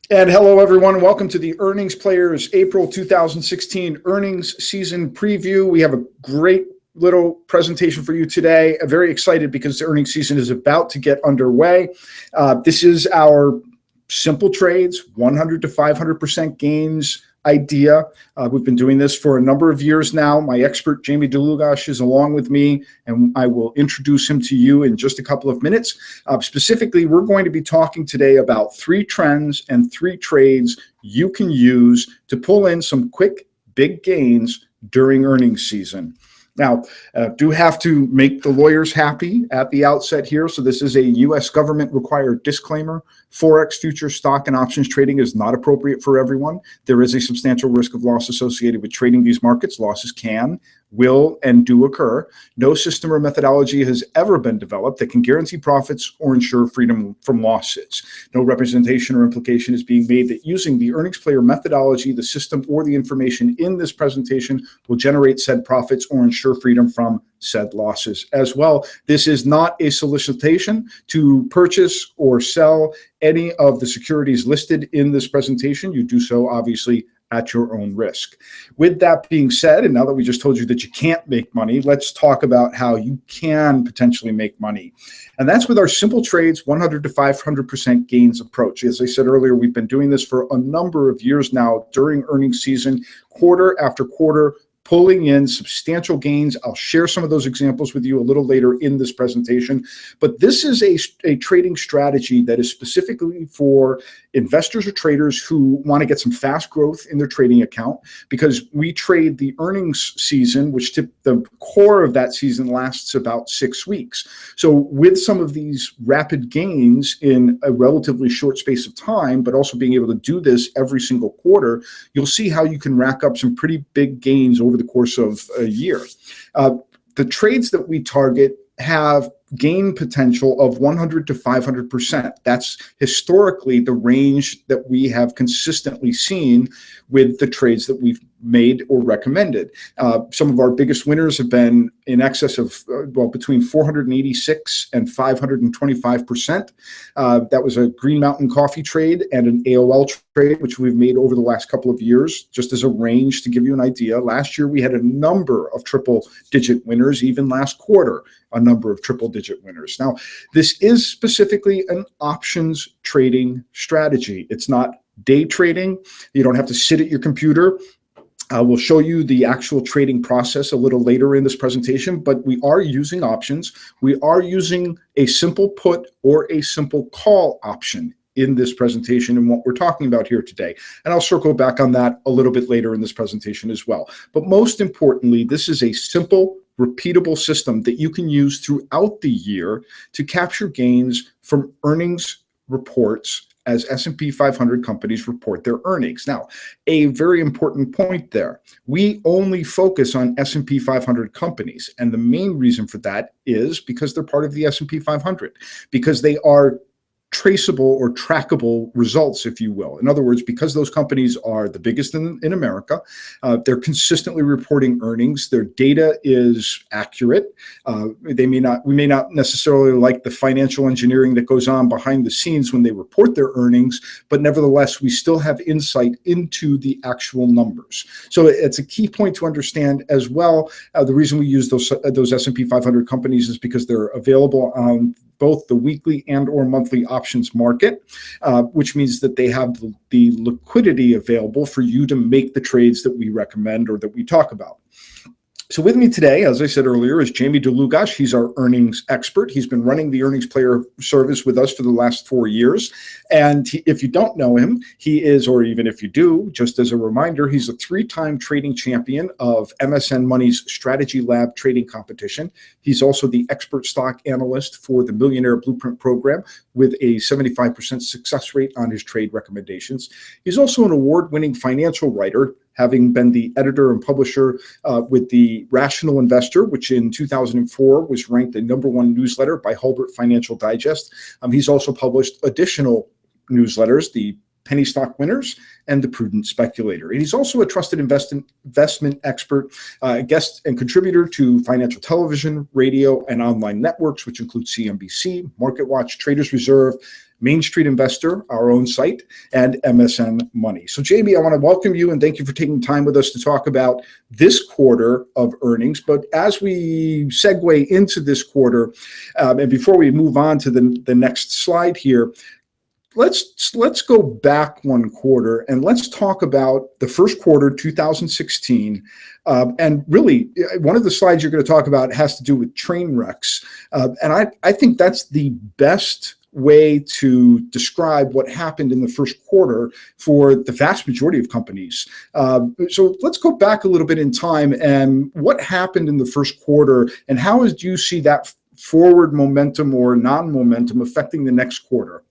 And hello, everyone. Welcome to the Earnings Players April 2016 earnings season preview. We have a great little presentation for you today. I'm very excited because the earnings season is about to get underway. This is our simple trades, 100 to 500% gains idea. We've been doing this for a number of years now. My expert, Jamie Dlugosch, is along with me, and I will introduce him to you in just a couple of minutes. Specifically, we're going to be talking today about 3 trends and 3 trades you can use to pull in some quick, big gains during earnings season. Now, do have to make the lawyers happy at the outset here. So this is a U.S. government required disclaimer. Forex, future, stock, and options trading is not appropriate for everyone. There is a substantial risk of loss associated with trading these markets. Losses can, will, and do occur. No system or methodology has ever been developed that can guarantee profits or ensure freedom from losses. No representation or implication is being made that using the earnings player methodology, the system, or the information in this presentation will generate said profits or ensure freedom from said losses as well. This is not a solicitation to purchase or sell any of the securities listed in this presentation. You do so, obviously, at your own risk. With that being said, and now that we just told you that you can't make money, let's talk about how you can potentially make money. And that's with our simple trades, 100 to 500% gains approach. As I said earlier, we've been doing this for a number of years now during earnings season, quarter after quarter, pulling in substantial gains. I'll share some of those examples with you a little later in this presentation. But this is a trading strategy that is specifically for investors or traders who want to get some fast growth in their trading account, because we trade the earnings season, which the core of that season lasts about 6 weeks. So with some of these rapid gains in a relatively short space of time, but also being able to do this every single quarter, you'll see how you can rack up some pretty big gains over the course of a year. The trades that we target have gain potential of 100 to 500%. That's historically the range that we have consistently seen with the trades that we've made or recommended. Some of our biggest winners have been in excess of, between 486 and 525%. That was a Green Mountain Coffee trade and an AOL trade, which we've made over the last couple of years, just as a range to give you an idea. Last year, we had a number of triple-digit winners. Even last quarter, a number of triple-digit winners. Now, this is specifically an options trading strategy. It's not day trading. You don't have to sit at your computer. We'll show you the actual trading process a little later in this presentation, but we are using options. We are using a simple put or a simple call option in this presentation and what we're talking about here today. And I'll circle back on that a little bit later in this presentation as well. But most importantly, this is a simple, repeatable system that you can use throughout the year to capture gains from earnings reports as S&P 500 companies report their earnings. Now, a very important point there. We only focus on S&P 500 companies, and the main reason for that is because they're part of the S&P 500, because they are traceable or trackable results, if you will. In other words, because those companies are the biggest in America, they're consistently reporting earnings. Their data is accurate. We may not necessarily like the financial engineering that goes on behind the scenes when they report their earnings, but nevertheless, we still have insight into the actual numbers. So it's a key point to understand as well. The reason we use those S&P 500 companies is because they're available on both the weekly and or monthly options market, which means that they have the liquidity available for you to make the trades that we recommend or that we talk about. So with me today, as I said earlier, is Jamie Dlugosch. He's our earnings expert. He's been running the Earnings Player service with us for the last 4 years. And if you don't know him, he is, or even if you do, just as a reminder, he's a 3-time trading champion of MSN Money's Strategy Lab trading competition. He's also the expert stock analyst for the Millionaire Blueprint program with a 75% success rate on his trade recommendations. He's also an award-winning financial writer, having been the editor and publisher with the Rational Investor, which in 2004 was ranked the #1 newsletter by Hulbert Financial Digest. He's also published additional newsletters, the Penny Stock Winners and the Prudent Speculator. And he's also a trusted investment expert, guest and contributor to financial television, radio, and online networks, which include CNBC, MarketWatch, Traders Reserve, Main Street Investor, our own site, and MSN Money. So Jamie, I want to welcome you and thank you for taking time with us to talk about this quarter of earnings. But as we segue into this quarter, and before we move on to the next slide here, let's go back one quarter and let's talk about the first quarter 2016. And really, one of the slides you're going to talk about has to do with train wrecks. And I think that's the best way to describe what happened in the first quarter for the vast majority of companies. So let's go back a little bit in time and what happened in the first quarter and how do you see that forward momentum or non-momentum affecting the next quarter?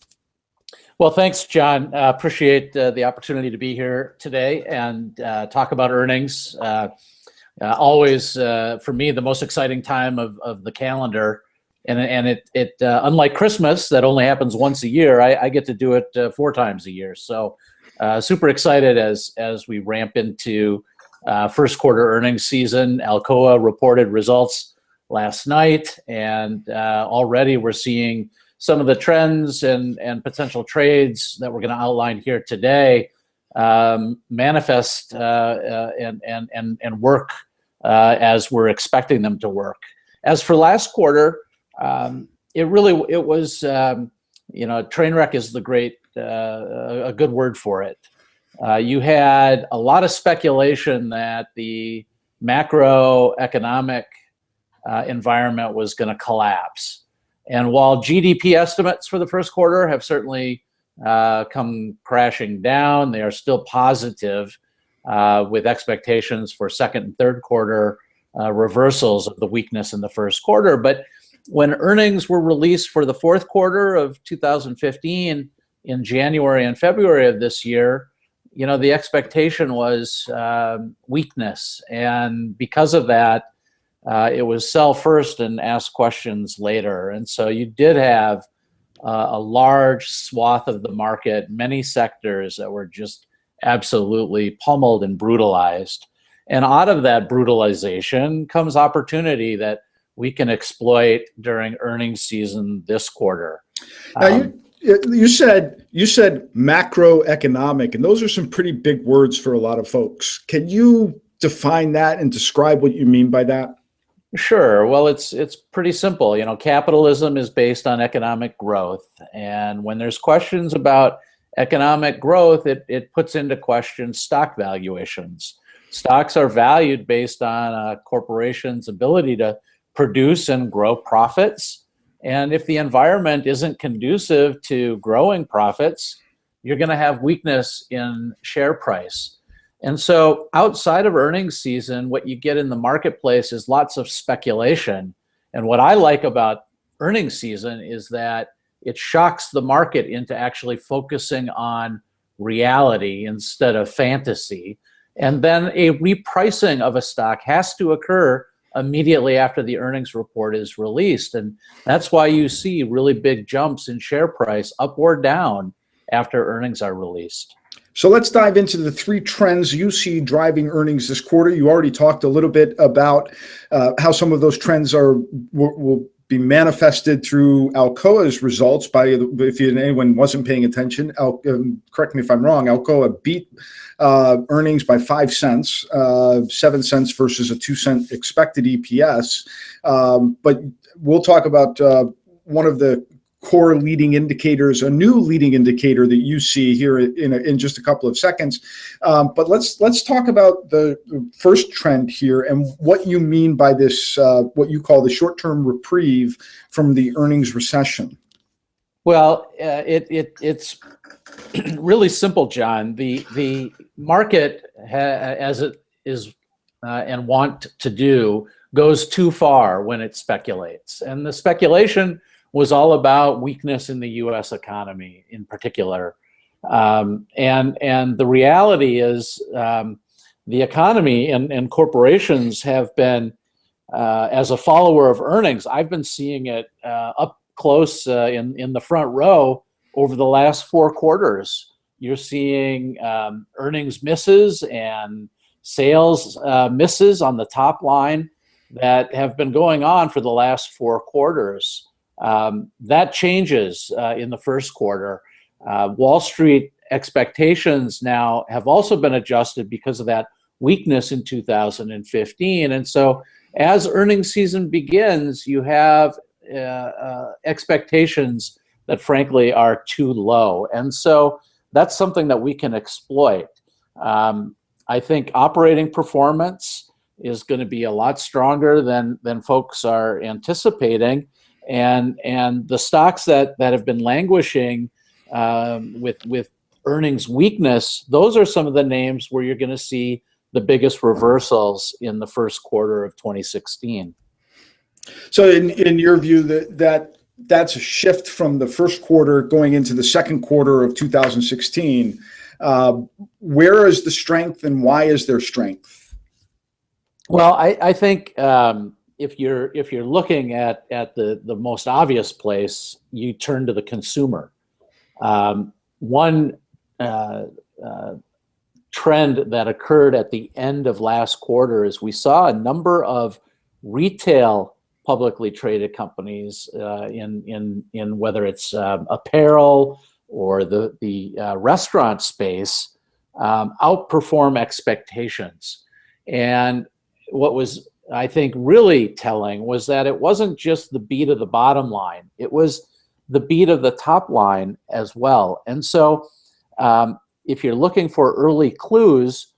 Well, thanks, John. Appreciate the opportunity to be here today and talk about earnings. Always, for me, the most exciting time of the calendar. And it unlike Christmas, that only happens once a year, I get to do it 4 times a year. So super excited as we ramp into first quarter earnings season. Alcoa reported results last night, and already we're seeing some of the trends and potential trades that we're going to outline here today manifest and work as we're expecting them to work. As for last quarter, it was train wreck is the great a good word for it. You had a lot of speculation that the macroeconomic environment was going to collapse. And while GDP estimates for the first quarter have certainly come crashing down, they are still positive with expectations for second and third quarter reversals of the weakness in the first quarter. But when earnings were released for the fourth quarter of 2015 in January and February of this year, the expectation was weakness. And because of that, it was sell first and ask questions later. And so you did have a large swath of the market, many sectors that were just absolutely pummeled and brutalized. And out of that brutalization comes opportunity that we can exploit during earnings season this quarter. Now you said macroeconomic, and those are some pretty big words for a lot of folks. Can you define that and describe what you mean by that? Sure. Well, it's pretty simple. Capitalism is based on economic growth. And when there's questions about economic growth, it puts into question stock valuations. Stocks are valued based on a corporation's ability to produce and grow profits. And if the environment isn't conducive to growing profits, you're going to have weakness in share price. And so outside of earnings season, what you get in the marketplace is lots of speculation. And what I like about earnings season is that it shocks the market into actually focusing on reality instead of fantasy. And then a repricing of a stock has to occur immediately after the earnings report is released. And that's why you see really big jumps in share price up or down after earnings are released. So let's dive into the 3 trends you see driving earnings this quarter. You already talked a little bit about how some of those trends will be manifested through Alcoa's results. If anyone wasn't paying attention, correct me if I'm wrong, Alcoa beat earnings by 5 cents, 7 cents versus a 2 cent expected EPS. But we'll talk about one of the core leading indicators, a new leading indicator that you see here in just a couple of seconds. But let's talk about the first trend here and what you mean by this, what you call the short-term reprieve from the earnings recession. Well, it's really simple, John. The market, as it is and want to do, goes too far when it speculates. And the speculation was all about weakness in the U.S. economy in particular. And the reality is the economy and corporations have been, as a follower of earnings, I've been seeing it up close in the front row over the last 4 quarters. You're seeing earnings misses and sales misses on the top line that have been going on for the last 4 quarters. That changes in the first quarter. Wall Street expectations now have also been adjusted because of that weakness in 2015. And so as earnings season begins, you have expectations that frankly are too low. And so that's something that we can exploit. I think operating performance is going to be a lot stronger than folks are anticipating. And the stocks that have been languishing with earnings weakness, those are some of the names where you're going to see the biggest reversals in the first quarter of 2016. So in your view, that's a shift from the first quarter going into the second quarter of 2016. Where is the strength and why is there strength? Well, I think if you're looking at the most obvious place, you turn to the consumer. One trend that occurred at the end of last quarter is we saw a number of retail publicly traded companies in whether it's apparel or the restaurant space outperform expectations. And what was, I think, really telling was that it wasn't just the beat of the bottom line, it was the beat of the top line as well. And so if you're looking for early clues,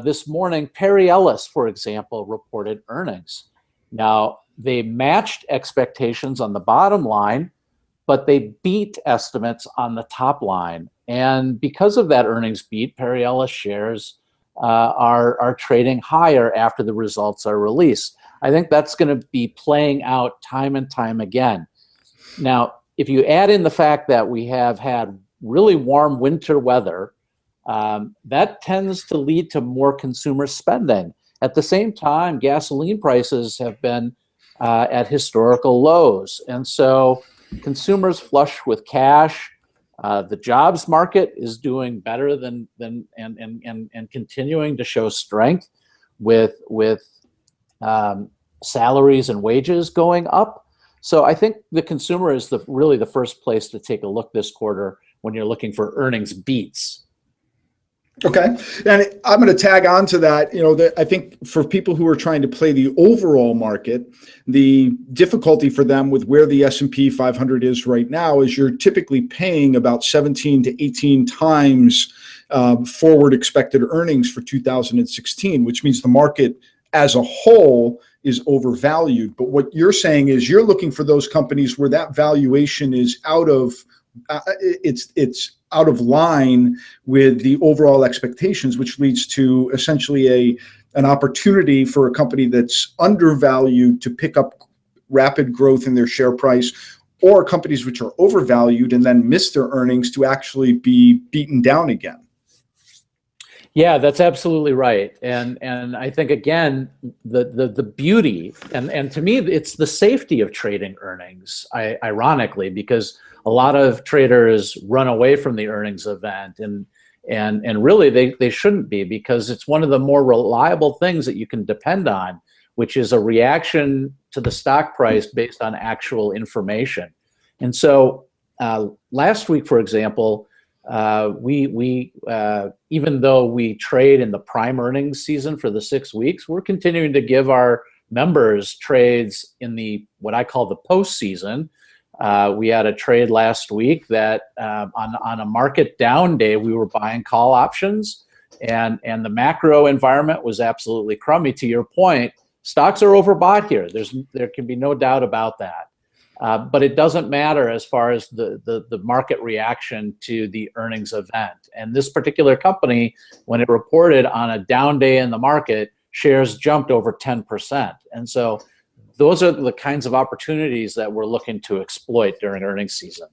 this morning, Perry Ellis, for example, reported earnings. Now, they matched expectations on the bottom line, but they beat estimates on the top line. And because of that earnings beat, Perry Ellis shares are trading higher after the results are released. I think that's going to be playing out time and time again. Now, if you add in the fact that we have had really warm winter weather, that tends to lead to more consumer spending. At the same time, gasoline prices have been at historical lows. And so consumers flush with cash. The jobs market is doing better and continuing to show strength with salaries and wages going up. So I think the consumer is really the first place to take a look this quarter when you're looking for earnings beats. Okay. And I'm going to tag on to that. I think for people who are trying to play the overall market, the difficulty for them with where the S&P 500 is right now is you're typically paying about 17 to 18 times forward expected earnings for 2016, which means the market as a whole is overvalued. But what you're saying is you're looking for those companies where that valuation is out of it's out of line with the overall expectations, which leads to essentially an opportunity for a company that's undervalued to pick up rapid growth in their share price, or companies which are overvalued and then miss their earnings to actually be beaten down again. Yeah, that's absolutely right. And I think, again, the beauty, and to me, it's the safety of trading earnings, ironically, because a lot of traders run away from the earnings event, and really they shouldn't be, because it's one of the more reliable things that you can depend on, which is a reaction to the stock price based on actual information. And so last week, for example, we even though we trade in the prime earnings season for the 6 weeks, we're continuing to give our members trades in the what I call the postseason. We had a trade last week that on a market down day, we were buying call options, and the macro environment was absolutely crummy. To your point, stocks are overbought here. There can be no doubt about that. But it doesn't matter as far as the market reaction to the earnings event. And this particular company, when it reported on a down day in the market, shares jumped over 10%. And so those are the kinds of opportunities that we're looking to exploit during earnings season.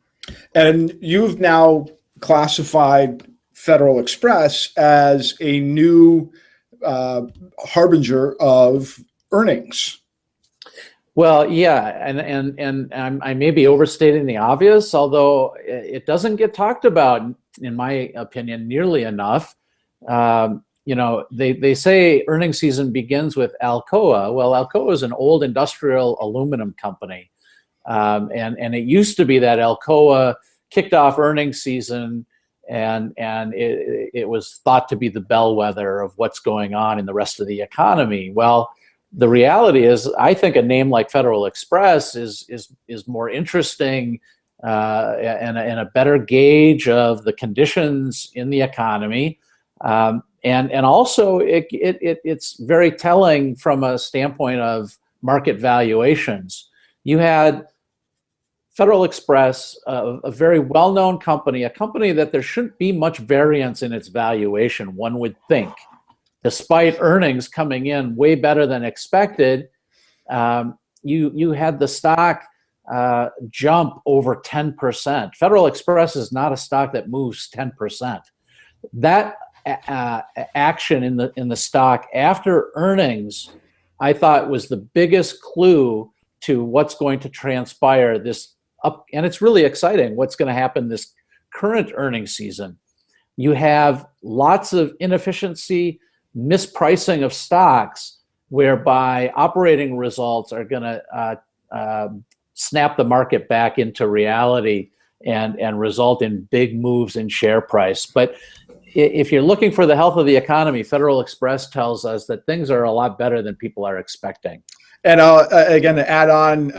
And you've now classified Federal Express as a new harbinger of earnings. Well, yeah, and I may be overstating the obvious, although it doesn't get talked about, in my opinion, nearly enough. They say earnings season begins with Alcoa. Well, Alcoa is an old industrial aluminum company. And it used to be that Alcoa kicked off earnings season, and it was thought to be the bellwether of what's going on in the rest of the economy. Well, the reality is, I think a name like Federal Express is more interesting and a better gauge of the conditions in the economy. And also it's very telling from a standpoint of market valuations. You had Federal Express, a very well-known company, a company that there shouldn't be much variance in its valuation, one would think. Despite earnings coming in way better than expected, you had the stock jump over 10%. Federal Express is not a stock that moves 10%. That action in the stock after earnings, I thought, was the biggest clue to what's going to transpire this up, and it's really exciting what's going to happen this current earnings season. You have lots of inefficiency, mispricing of stocks, whereby operating results are going to snap the market back into reality and result in big moves in share price. But if you're looking for the health of the economy, Federal Express tells us that things are a lot better than people are expecting. And again, to add on,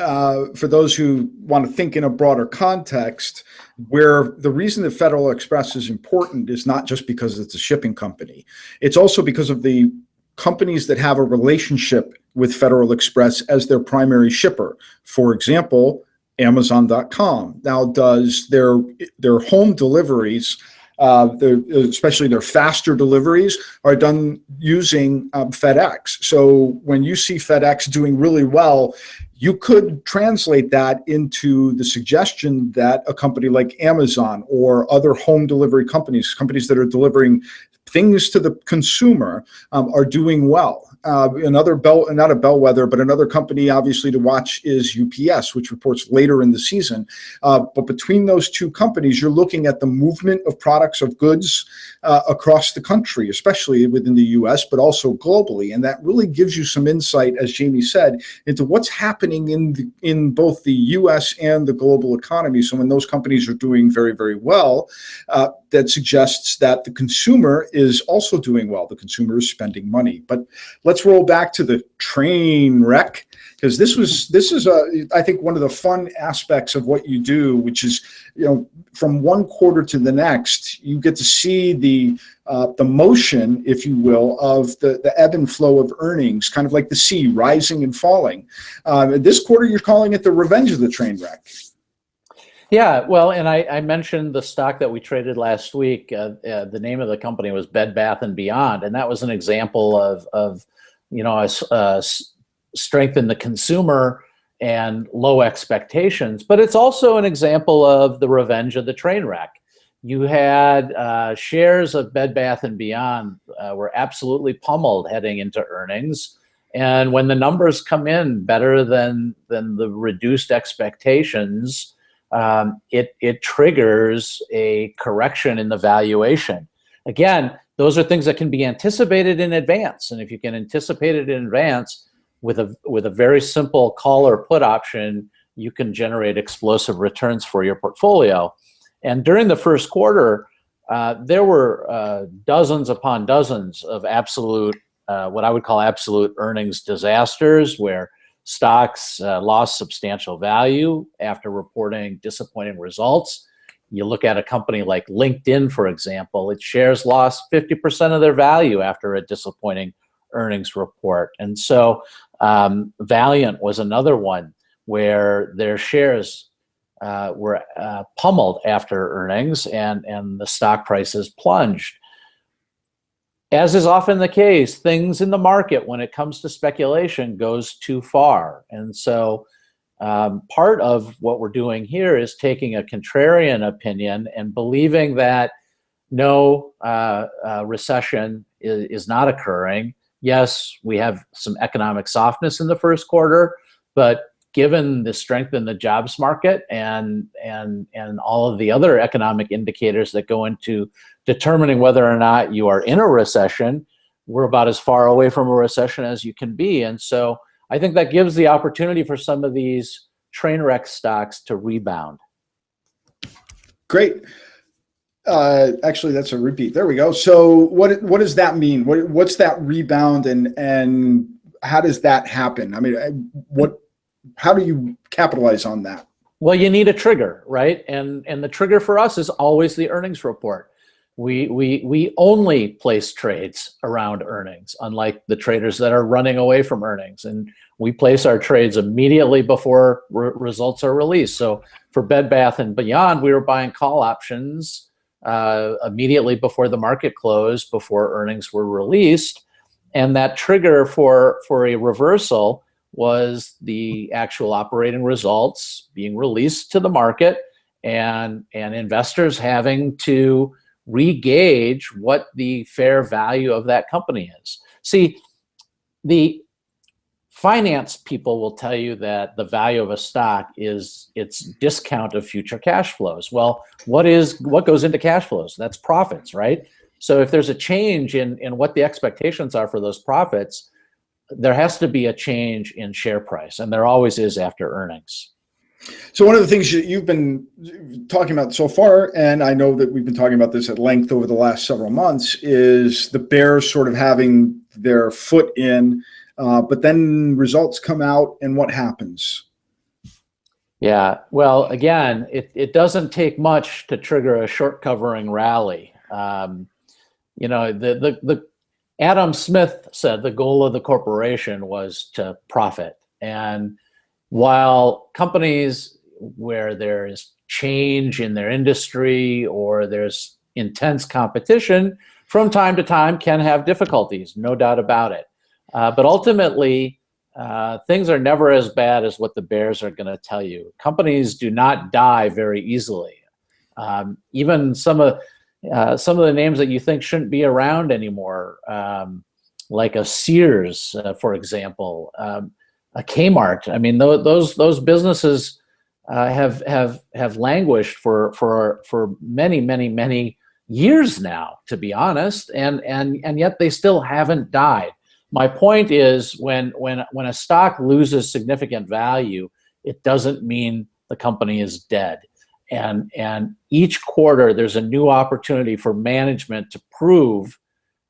for those who want to think in a broader context, where the reason that Federal Express is important is not just because it's a shipping company. It's also because of the companies that have a relationship with Federal Express as their primary shipper. For example, Amazon.com now does their home deliveries, especially their faster deliveries, are done using FedEx. So when you see FedEx doing really well, you could translate that into the suggestion that a company like Amazon or other home delivery companies that are delivering things to the consumer, are doing well. Another not a bellwether, but another company obviously to watch is UPS, which reports later in the season. But between those two companies, you're looking at the movement of products, of goods across the country, especially within the US, but also globally. And that really gives you some insight, as Jamie said, into what's happening in both the US and the global economy. So when those companies are doing very, very well, that suggests that the consumer is also doing well. The consumer is spending money. But let's roll back to the train wreck, because this is I think one of the fun aspects of what you do, which is, from one quarter to the next, you get to see the motion, if you will, of the ebb and flow of earnings, kind of like the sea rising and falling. This quarter, you're calling it the revenge of the train wreck. Yeah, well, and I mentioned the stock that we traded last week. The name of the company was Bed Bath & Beyond, and that was an example of strength in the consumer and low expectations. But it's also an example of the revenge of the train wreck. You had shares of Bed Bath & Beyond were absolutely pummeled heading into earnings. And when the numbers come in better than the reduced expectations, it triggers a correction in the valuation. Again, those are things that can be anticipated in advance. And if you can anticipate it in advance with a very simple call or put option, you can generate explosive returns for your portfolio. And during the first quarter, there were dozens upon dozens of absolute, what I would call absolute earnings disasters, where stocks lost substantial value after reporting disappointing results. You look at a company like LinkedIn, for example, its shares lost 50% of their value after a disappointing earnings report. And so Valiant was another one where their shares were pummeled after earnings, and the stock prices plunged. As is often the case, things in the market, when it comes to speculation, goes too far. And so part of what we're doing here is taking a contrarian opinion and believing that no recession is not occurring. Yes, we have some economic softness in the first quarter, but given the strength in the jobs market and all of the other economic indicators that go into determining whether or not you are in a recession, we're about as far away from a recession as you can be. And so I think that gives the opportunity for some of these train wreck stocks to rebound. Great. Actually, that's a repeat. There we go. So what does that mean? What's that rebound, and how does that happen? I mean, how do you capitalize on that? Well, you need a trigger, right? And the trigger for us is always the earnings report. We only place trades around earnings, unlike the traders that are running away from earnings. And we place our trades immediately before results are released. So for Bed Bath & Beyond, we were buying call options immediately before the market closed, before earnings were released. And that trigger for a reversal was the actual operating results being released to the market, and investors having to re-gauge what the fair value of that company is. See, the finance people will tell you that the value of a stock is its discount of future cash flows. Well, what goes into cash flows? That's profits, right? So if there's a change in what the expectations are for those profits, there has to be a change in share price, and there always is after earnings. So one of the things that you've been talking about so far, and I know that we've been talking about this at length over the last several months, is the bears sort of having their foot in, but then results come out, and what happens? Yeah, well, again, it doesn't take much to trigger a short covering rally. The Adam Smith said the goal of the corporation was to profit. And while companies where there is change in their industry or there's intense competition, from time to time can have difficulties, no doubt about it. But ultimately, things are never as bad as what the bears are going to tell you. Companies do not die very easily. Even some of the names that you think shouldn't be around anymore, like a Sears, for example, a Kmart. I mean, those businesses have languished for many years now, to be honest, and yet they still haven't died. My point is, when a stock loses significant value, it doesn't mean the company is dead. And each quarter, there's a new opportunity for management to prove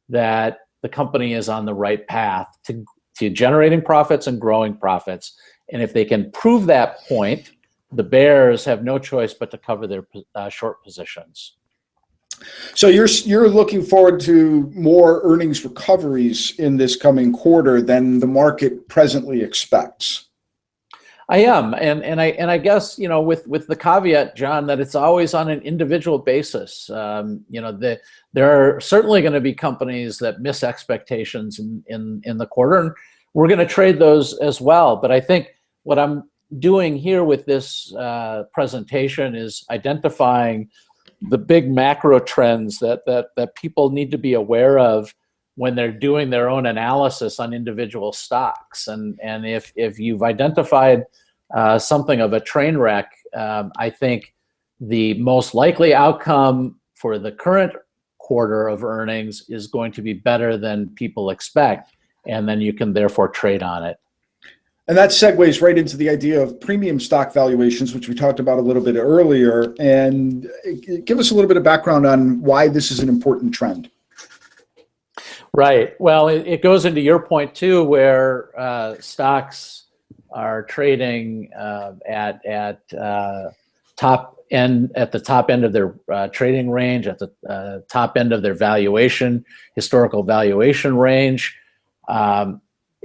that the company is on the right path to generating profits and growing profits. And if they can prove that point, the bears have no choice but to cover their short positions. So you're looking forward to more earnings recoveries in this coming quarter than the market presently expects. I am, and I guess, with the caveat, John, that it's always on an individual basis. There are certainly going to be companies that miss expectations in the quarter, and we're going to trade those as well. But I think what I'm doing here with this presentation is identifying the big macro trends that people need to be aware of when they're doing their own analysis on individual stocks. And if you've identified something of a train wreck, I think the most likely outcome for the current quarter of earnings is going to be better than people expect, and then you can therefore trade on it. And that segues right into the idea of premium stock valuations, which we talked about a little bit earlier. And give us a little bit of background on why this is an important trend. Right. Well, it goes into your point too, where stocks are trading at the top end of their trading range, at the top end of their historical valuation range.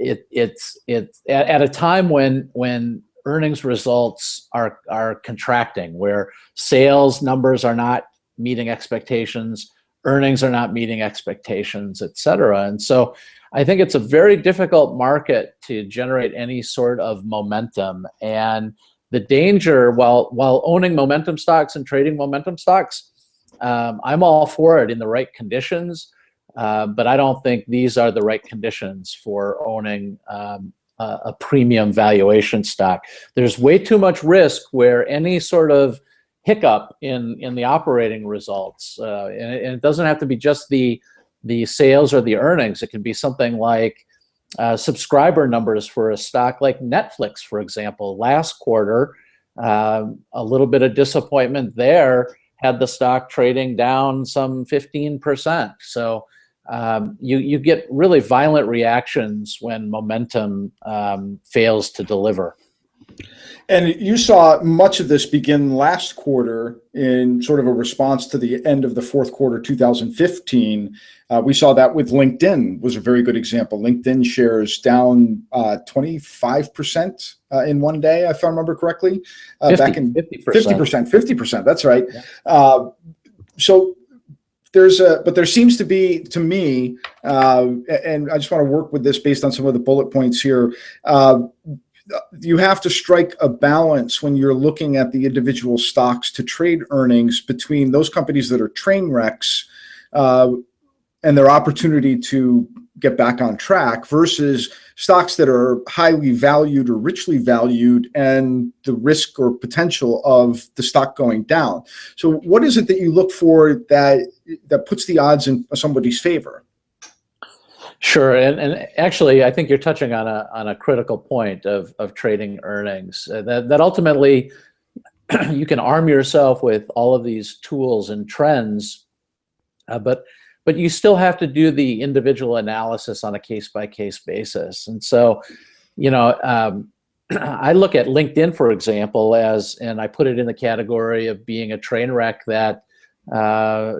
It's at a time when earnings results are contracting, where sales numbers are not meeting expectations, earnings are not meeting expectations, et cetera. And so I think it's a very difficult market to generate any sort of momentum. And the danger, while owning momentum stocks and trading momentum stocks, I'm all for it in the right conditions. But I don't think these are the right conditions for owning a premium valuation stock. There's way too much risk where any sort of hiccup in the operating results, and it doesn't have to be just the sales or the earnings. It can be something like subscriber numbers for a stock like Netflix, for example. Last quarter, a little bit of disappointment there, had the stock trading down some 15%. So you get really violent reactions when momentum fails to deliver. And you saw much of this begin last quarter in sort of a response to the end of the fourth quarter 2015. We saw that with LinkedIn was a very good example. LinkedIn shares down 25% in one day, if I remember correctly. 50%. That's right. Yeah. So there seems to be, to me, and I just want to work with this based on some of the bullet points here. You have to strike a balance when you're looking at the individual stocks to trade earnings between those companies that are train wrecks and their opportunity to get back on track versus stocks that are highly valued or richly valued and the risk or potential of the stock going down. So what is it that you look for that puts the odds in somebody's favor? Sure, and actually, I think you're touching on a critical point of trading earnings. That ultimately, you can arm yourself with all of these tools and trends, but you still have to do the individual analysis on a case-by-case basis. And so, I look at LinkedIn, for example, and I put it in the category of being a train wreck that,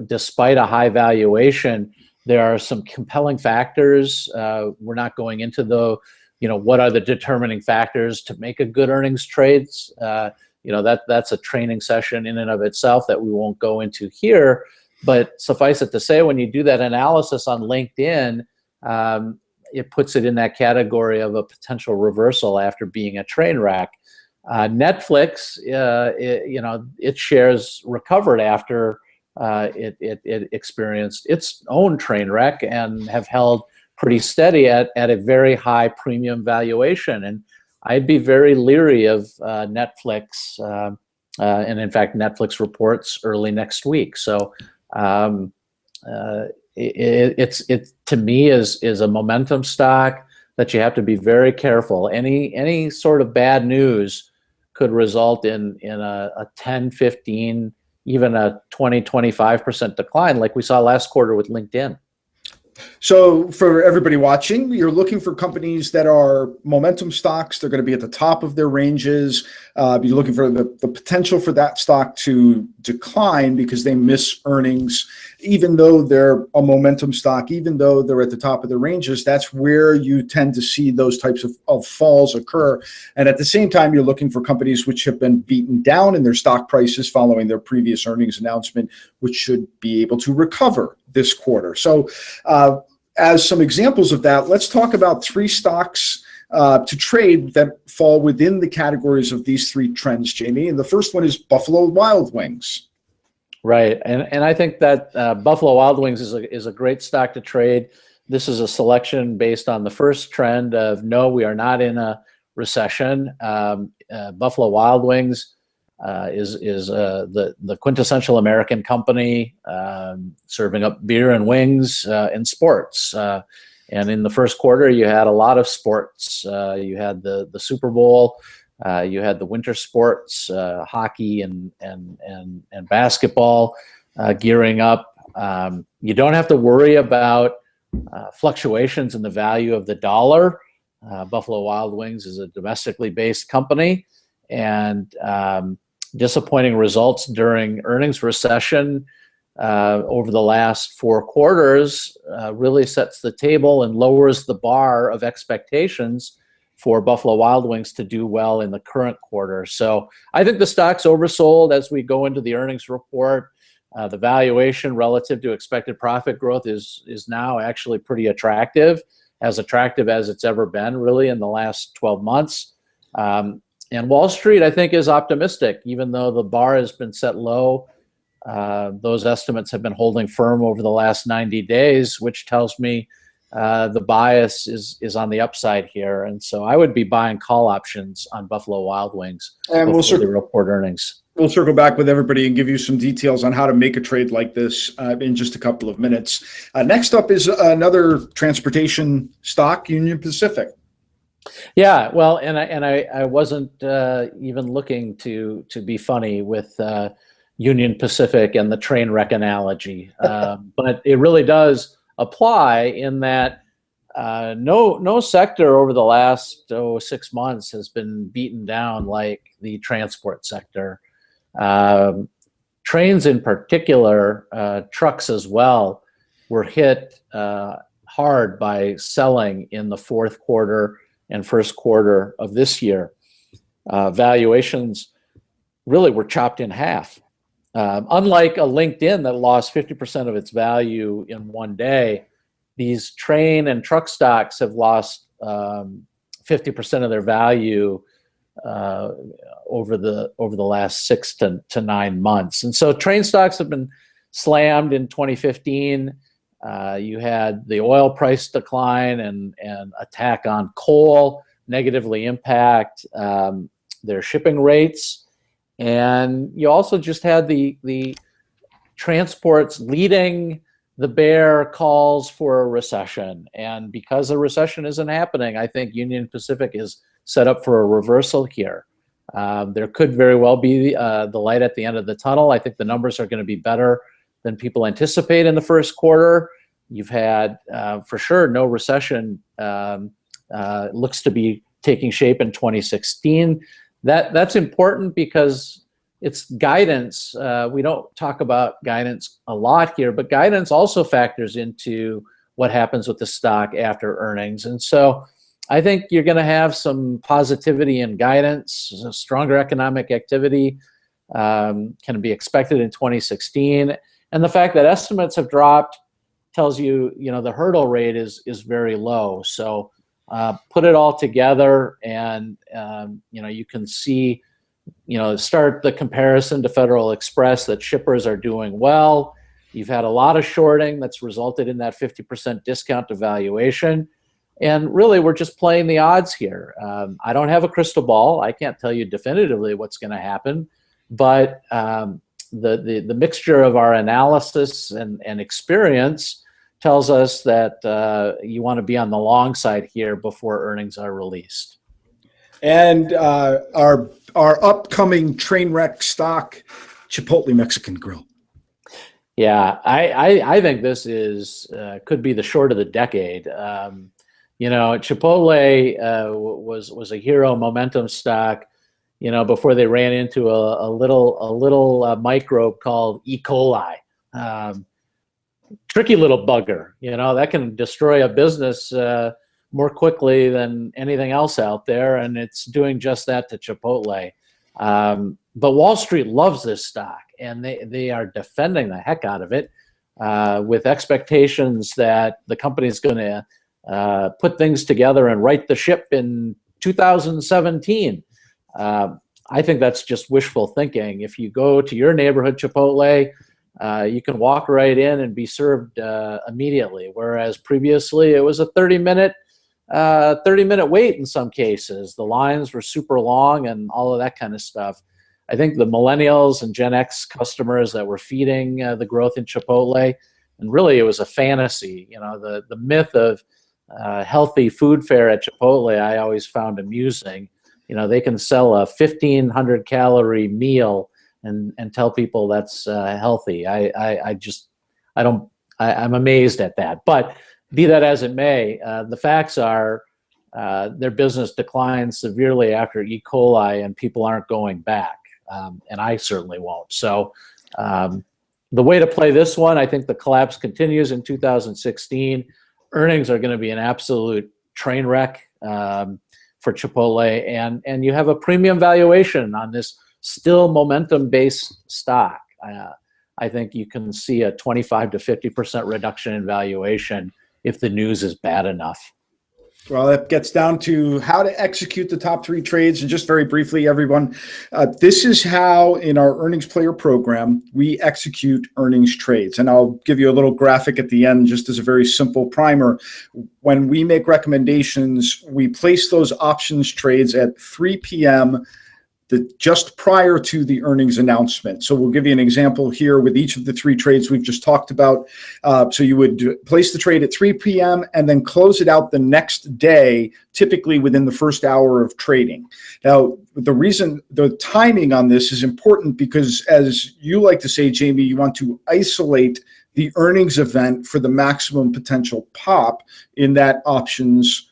despite a high valuation, there are some compelling factors. We're not going into what are the determining factors to make a good earnings trades. That's a training session in and of itself that we won't go into here. But suffice it to say, when you do that analysis on LinkedIn, it puts it in that category of a potential reversal after being a train wreck. Netflix, its shares recovered after it experienced its own train wreck and have held pretty steady at a very high premium valuation. And I'd be very leery of Netflix. And in fact, Netflix reports early next week. So it to me is a momentum stock that you have to be very careful. Any sort of bad news could result in a 10, 15, even a 20, 25% decline like we saw last quarter with LinkedIn. So for everybody watching, you're looking for companies that are momentum stocks. They're going to be at the top of their ranges. You're looking for the potential for that stock to decline because they miss earnings. Even though they're a momentum stock, even though they're at the top of their ranges, that's where you tend to see those types of falls occur. And at the same time, you're looking for companies which have been beaten down in their stock prices following their previous earnings announcement, which should be able to recover this quarter. So as some examples of that, let's talk about three stocks to trade that fall within the categories of these three trends, Jamie. And the first one is Buffalo Wild Wings. Right, and I think that Buffalo Wild Wings is a great stock to trade. This is a selection based on the first trend of no, we are not in a recession. Buffalo Wild Wings is the quintessential American company serving up beer and wings in sports. And in the first quarter, you had a lot of sports. You had the Super Bowl. You had the winter sports, hockey and basketball gearing up. You don't have to worry about fluctuations in the value of the dollar. Buffalo Wild Wings is a domestically based company, and disappointing results during earnings recession over the last 4 quarters really sets the table and lowers the bar of expectations for Buffalo Wild Wings to do well in the current quarter. So I think the stock's oversold as we go into the earnings report. The valuation relative to expected profit growth is now actually pretty attractive as it's ever been really in the last 12 months. And Wall Street, I think, is optimistic, even though the bar has been set low. Those estimates have been holding firm over the last 90 days, which tells me the bias is on the upside here. And so I would be buying call options on Buffalo Wild Wings and before they report earnings. We'll circle back with everybody and give you some details on how to make a trade like this in just a couple of minutes. Next up is another transportation stock, Union Pacific. Yeah, well, and I wasn't even looking to be funny with Union Pacific and the train wreck analogy, but it really does apply in that no sector over the last 6 months has been beaten down like the transport sector. Trains in particular, trucks as well, were hit hard by selling in the fourth quarter and first quarter of this year. Valuations really were chopped in half. Unlike a LinkedIn that lost 50% of its value in one day, these train and truck stocks have lost 50% of their value over the last 6 to 9 months. And so train stocks have been slammed in 2015. You had the oil price decline and attack on coal negatively impact their shipping rates. And you also just had the transports leading the bear calls for a recession. And because a recession isn't happening, I think Union Pacific is set up for a reversal here. There could very well be the light at the end of the tunnel. I think the numbers are going to be better than people anticipate in the first quarter. You've had, for sure, no recession looks to be taking shape in 2016. That's important because it's guidance. We don't talk about guidance a lot here, but guidance also factors into what happens with the stock after earnings. And so I think you're going to have some positivity in guidance, stronger economic activity can be expected in 2016. And the fact that estimates have dropped tells you, the hurdle rate is very low. So put it all together and, you can see, start the comparison to Federal Express that shippers are doing well. You've had a lot of shorting that's resulted in that 50% discount to valuation. And really, we're just playing the odds here. I don't have a crystal ball. I can't tell you definitively what's going to happen, but the mixture of our analysis and experience tells us that you want to be on the long side here before earnings are released. And our upcoming train wreck stock, Chipotle Mexican Grill. Yeah, I think this is could be the short of the decade. Chipotle was a hero momentum stock, before they ran into a little microbe called E. coli. Tricky little bugger, that can destroy a business more quickly than anything else out there, and it's doing just that to Chipotle. But Wall Street loves this stock, and they are defending the heck out of it with expectations that the company is going to put things together and right the ship in 2017. I think that's just wishful thinking. If you go to your neighborhood Chipotle, you can walk right in and be served immediately, whereas previously it was a 30-minute wait in some cases. The lines were super long and all of that kind of stuff. I think the millennials and Gen X customers that were feeding the growth in Chipotle, and really it was a fantasy. The myth of healthy food fare at Chipotle I always found amusing. They can sell a 1,500 calorie meal and tell people that's healthy. I'm amazed at that. But be that as it may, the facts are their business declined severely after E. coli, and people aren't going back. And I certainly won't. So the way to play this one, I think the collapse continues in 2016. Earnings are going to be an absolute train wreck for Chipotle, and you have a premium valuation on this still momentum-based stock. I think you can see a 25 to 50% reduction in valuation if the news is bad enough. Well, that gets down to how to execute the top three trades. And just very briefly, everyone, this is how in our earnings player program, we execute earnings trades. And I'll give you a little graphic at the end, just as a very simple primer. When we make recommendations, we place those options trades at 3 p.m. just prior to the earnings announcement. So we'll give you an example here with each of the three trades we've just talked about. So you would place the trade at 3 p.m. and then close it out the next day, typically within the first hour of trading. Now, the timing on this is important because, as you like to say, Jamie, you want to isolate the earnings event for the maximum potential pop in that options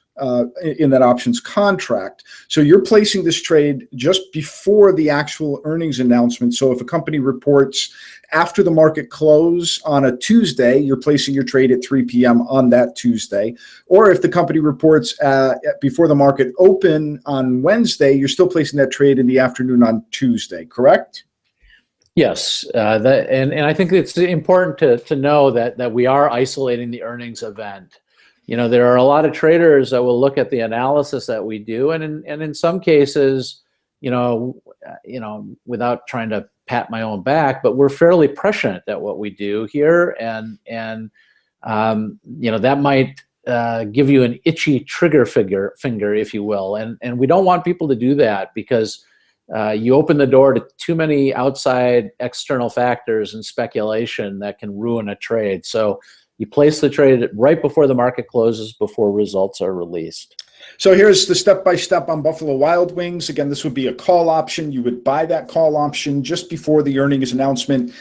contract. So you're placing this trade just before the actual earnings announcement. So if a company reports after the market close on a Tuesday, you're placing your trade at 3 p.m. on that Tuesday. Or if the company reports before the market open on Wednesday, you're still placing that trade in the afternoon on Tuesday, correct? Yes, and I think it's important to know that we are isolating the earnings event. There are a lot of traders that will look at the analysis that we do, and in some cases, without trying to pat my own back, but we're fairly prescient at what we do here, and that might give you an itchy trigger finger, if you will, and we don't want people to do that because you open the door to too many outside external factors and speculation that can ruin a trade. So you place the trade right before the market closes, before results are released. So here's the step-by-step on Buffalo Wild Wings. Again, this would be a call option. You would buy that call option just before the earnings announcement.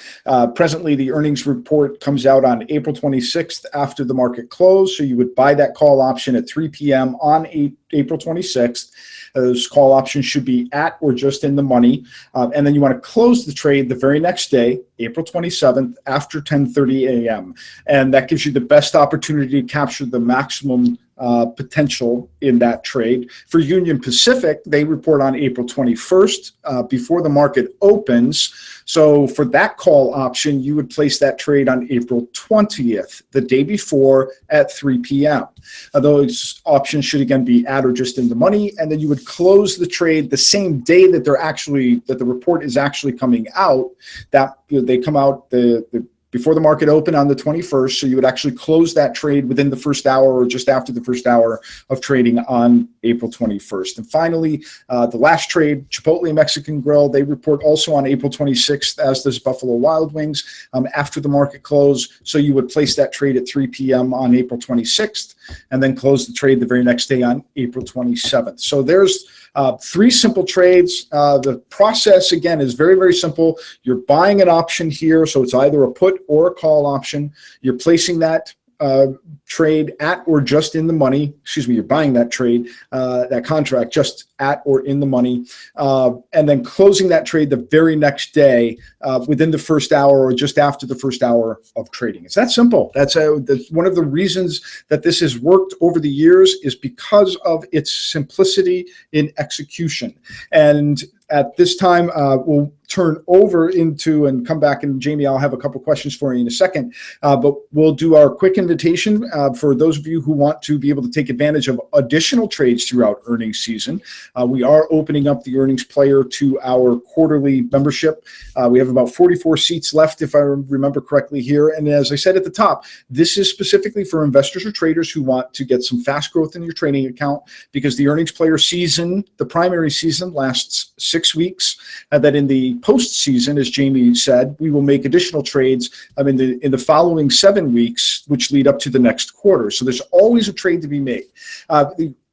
Presently, the earnings report comes out on April 26th after the market close. So you would buy that call option at 3 p.m. on April 26th. Those call options should be at or just in the money. And then you want to close the trade the very next day, April 27th, after 10:30 a.m. And that gives you the best opportunity to capture the maximum potential in that trade. For Union Pacific, they report on April 21st before the market opens. So for that call option, you would place that trade on April 20th, the day before at 3 p.m. Those options should again be at or just in the money, and then you would close the trade the same day that the report is actually coming out. That they come out before the market open on the 21st, so you would actually close that trade within the first hour or just after the first hour of trading on April 21st. And finally, the last trade, Chipotle Mexican Grill, they report also on April 26th, as does Buffalo Wild Wings, after the market close. So you would place that trade at 3 p.m. on April 26th and then close the trade the very next day on April 27th. So there's three simple trades. The process, again, is very, very simple. You're buying an option here, so it's either a put or a call option. You're placing that trade at or just in the money. Excuse me, you're buying that trade, that contract just at or in the money, and then closing that trade the very next day within the first hour or just after the first hour of trading. It's that simple. That's one of the reasons that this has worked over the years, is because of its simplicity in execution. And at this time, we'll turn over into and come back, and Jamie, I'll have a couple questions for you in a second, but we'll do our quick invitation for those of you who want to be able to take advantage of additional trades throughout earnings season. We are opening up the earnings player to our quarterly membership. We have about 44 seats left, if I remember correctly here. And as I said at the top, this is specifically for investors or traders who want to get some fast growth in your trading account, because the earnings player season, the primary season, lasts 6 weeks. That in the postseason, as Jamie said, we will make additional trades in the following 7 weeks, which lead up to the next quarter. So there's always a trade to be made.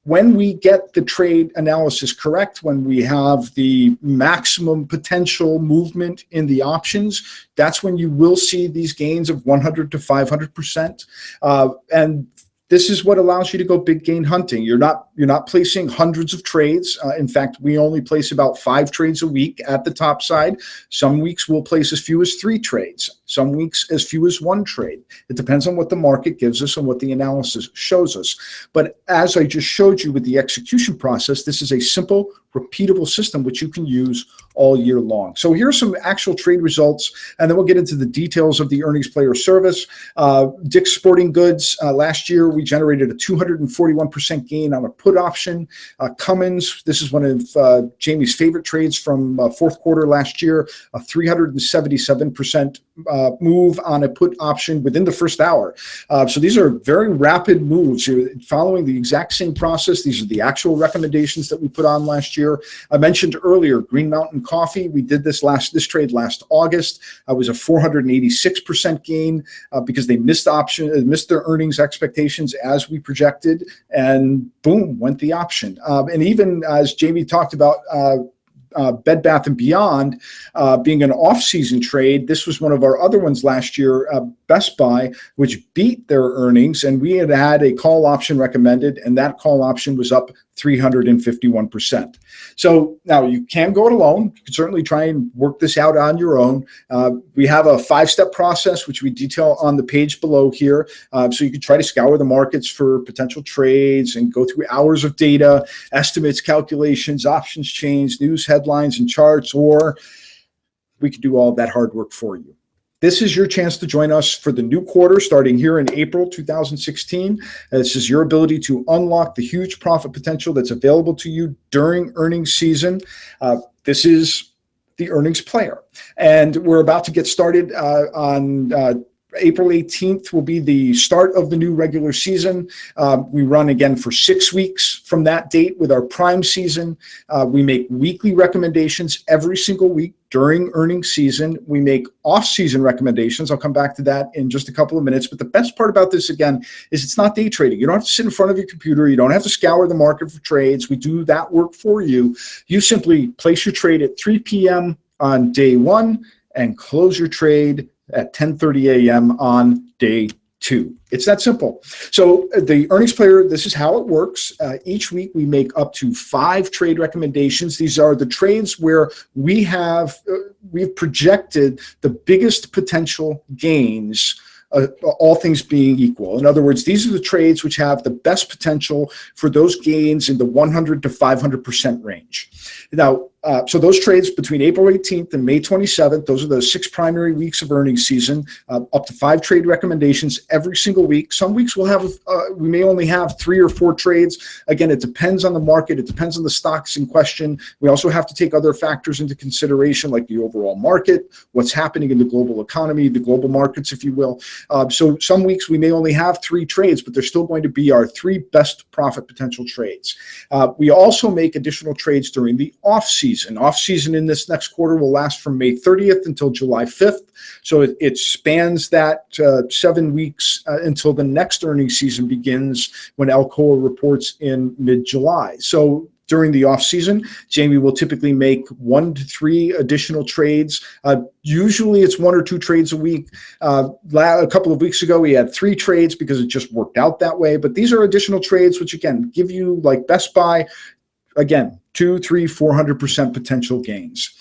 When we get the trade analysis correct, when we have the maximum potential movement in the options, that's when you will see these gains of 100 to 500%. And this is what allows you to go big gain hunting. You're not placing hundreds of trades. In fact, we only place about 5 trades a week at the top side. Some weeks we'll place as few as 3 trades. Some weeks as few as 1 trade. It depends on what the market gives us and what the analysis shows us. But as I just showed you with the execution process, this is a simple, repeatable system which you can use all year long. So here are some actual trade results, and then we'll get into the details of the earnings player service. Dick's Sporting Goods, last year we generated a 241% gain on a put option. Cummins, this is one of Jamie's favorite trades from fourth quarter last year, a 377% move on a put option within the first hour. So these are very rapid moves. You're following the exact same process. These are the actual recommendations that we put on last year. year. I mentioned earlier Green Mountain Coffee. We did this trade last August. It was a 486% gain because they missed their earnings expectations as we projected, and boom, went the option. And even as Jamie talked about, Bed Bath & Beyond being an off-season trade. This was one of our other ones last year, Best Buy, which beat their earnings, and we had a call option recommended, and that call option was up 351%. So now you can go it alone. You can certainly try and work this out on your own. We have a 5-step process, which we detail on the page below here. So you can try to scour the markets for potential trades and go through hours of data, estimates, calculations, options chains, news headlines, and charts, or we could do all of that hard work for you. This is your chance to join us for the new quarter starting here in April 2016. This is your ability to unlock the huge profit potential that's available to you during earnings season. This is the Earnings Player. And we're about to get started on April 18th will be the start of the new regular season. We run again for 6 weeks from that date with our prime season. We make weekly recommendations every single week during earnings season. We make off-season recommendations. I'll come back to that in just a couple of minutes. But the best part about this, again, is it's not day trading. You don't have to sit in front of your computer. You don't have to scour the market for trades. We do that work for you. You simply place your trade at 3 p.m. on day 1 and close your trade at 10:30 a.m. on day 2. It's that simple. So the Earnings Player, this is how it works. Each week we make up to 5 trade recommendations. These are the trades where we've projected the biggest potential gains, all things being equal. In other words, these are the trades which have the best potential for those gains in the 100 to 500% range. Now, so those trades between April 18th and May 27th, those are the 6 primary weeks of earnings season, up to 5 trade recommendations every single week. Some weeks we may only have 3 or 4 trades. Again, it depends on the market. It depends on the stocks in question. We also have to take other factors into consideration, like the overall market, what's happening in the global economy, the global markets, if you will. So some weeks we may only have 3 trades, but they're still going to be our 3 best profit potential trades. We also make additional trades during the off-season. Off-season in this next quarter will last from May 30th until July 5th. So it spans that 7 weeks until the next earnings season begins when Alcoa reports in mid-July. So during the off-season, Jamie will typically make 1 to 3 additional trades. Usually it's 1 or 2 trades a week. A couple of weeks ago, we had 3 trades because it just worked out that way. But these are additional trades, which again, give you, like Best Buy, again, 200, 300, 400% potential gains.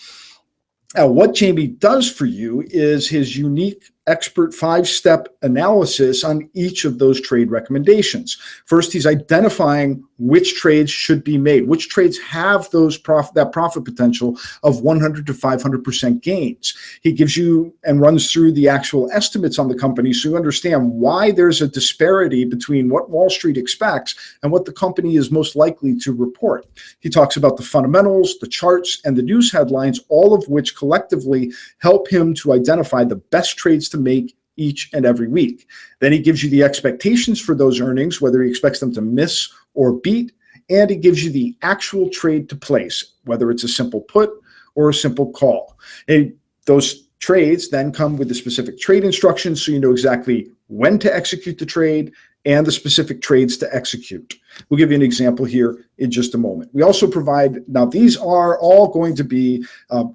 Now, what Jamie does for you is his unique expert 5-step analysis on each of those trade recommendations. First, he's identifying which trades should be made, which trades have that profit potential of 100 to 500% gains. He gives you and runs through the actual estimates on the company so you understand why there's a disparity between what Wall Street expects and what the company is most likely to report. He talks about the fundamentals, the charts, and the news headlines, all of which collectively help him to identify the best trades to make each and every week. Then he gives you the expectations for those earnings, whether he expects them to miss or beat, and he gives you the actual trade to place, whether it's a simple put or a simple call. And those trades then come with the specific trade instructions, so you know exactly when to execute the trade and the specific trades to execute. We'll give you an example here in just a moment. We also provide, now these are all going to be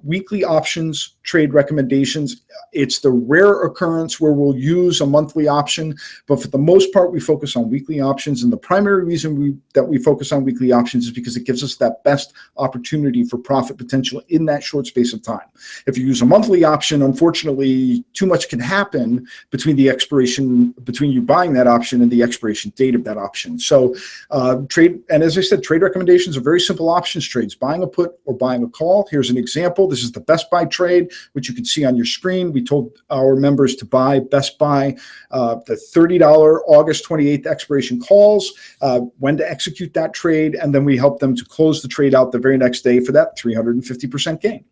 weekly options, trade recommendations. It's the rare occurrence where we'll use a monthly option, but for the most part, we focus on weekly options. And the primary reason that we focus on weekly options is because it gives us that best opportunity for profit potential in that short space of time. If you use a monthly option, unfortunately, too much can happen between you buying that option and the expiration date of that option. So and as I said, trade recommendations are very simple options trades, buying a put or buying a call. Here's an example. This is the Best Buy trade, which you can see on your screen. We told our members to buy Best Buy, the $30 August 28th expiration calls, when to execute that trade, and then we help them to close the trade out the very next day for that 350% gain.